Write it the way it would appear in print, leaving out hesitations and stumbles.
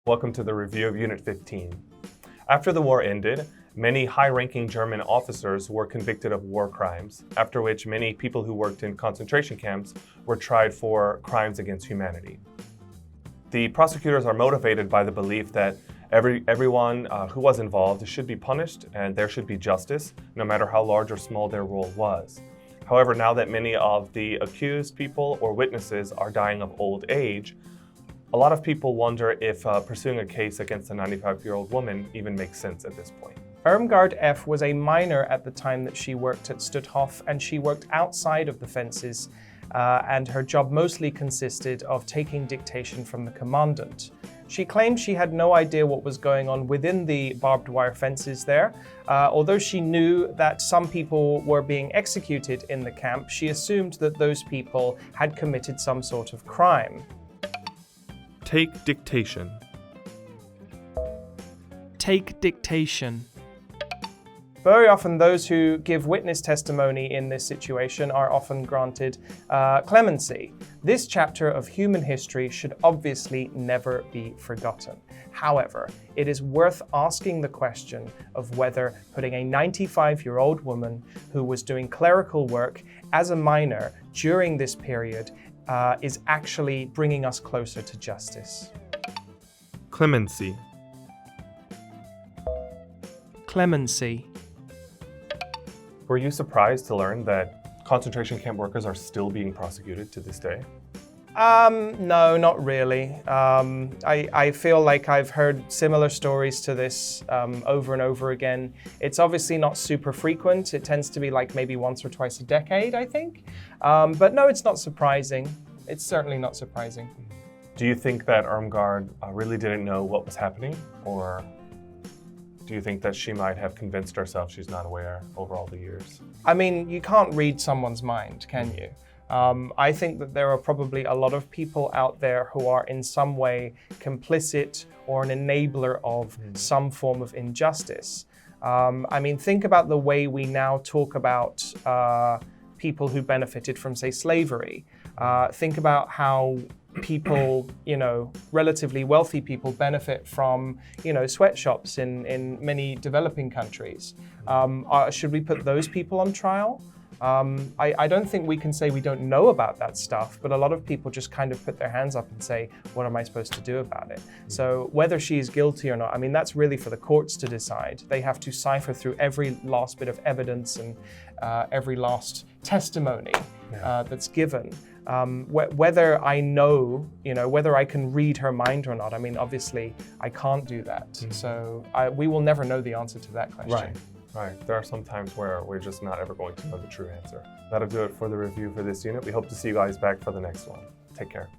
Welcome to the review of Unit 15. After the war ended, many high-ranking German officers were convicted of war crimes, after which many people who worked in concentration camps were tried for crimes against humanity. The prosecutors are motivated by the belief that everyone who was involved should be punished and there should be justice, no matter how large or small their role was. However, now that many of the accused people or witnesses are dying of old age, a lot of people wonder if pursuing a case against a 95-year-old woman even makes sense at this point. Irmgard F. was a minor at the time that she worked at Stutthof, and she worked outside of the fences, and her job mostly consisted of taking dictation from the commandant. She claimed she had no idea what was going on within the barbed wire fences there. Although she knew that some people were being executed in the camp, she assumed that those people had committed some sort of crime. Take dictation. Take dictation. Very often those who give witness testimony in this situation are often granted clemency. This chapter of human history should obviously never be forgotten. However, it is worth asking the question of whether putting a 95-year-old woman who was doing clerical work as a minor during this period is actually bringing us closer to justice. Clemency. Clemency. Were you surprised to learn that concentration camp workers are still being prosecuted to this day? No, not really. I feel like I've heard similar stories to this over and over again. It's obviously not super frequent. It tends to be like maybe once or twice a decade, I think. But no, it's not surprising. It's certainly not surprising. Do you think that Irmgard really didn't know what was happening? Or do you think that she might have convinced herself she's not aware over all the years? I mean, you can't read someone's mind, can you? I think that there are probably a lot of people out there who are in some way complicit or an enabler of some form of injustice. I mean, think about the way we now talk about people who benefited from, say, slavery. Think about how people, relatively wealthy people benefit from, sweatshops in many developing countries. Should we put those people on trial? I don't think we can say we don't know about that stuff, but a lot of people just kind of put their hands up and say, what am I supposed to do about it? So whether she is guilty or not, I mean, that's really for the courts to decide. They have to cipher through every last bit of evidence and every last testimony that's given. Whether I know, whether I can read her mind or not, I mean, obviously I can't do that. So we will never know the answer to that question. Right. There are some times where we're just not ever going to know the true answer. That'll do it for the review for this unit. We hope to see you guys back for the next one. Take care.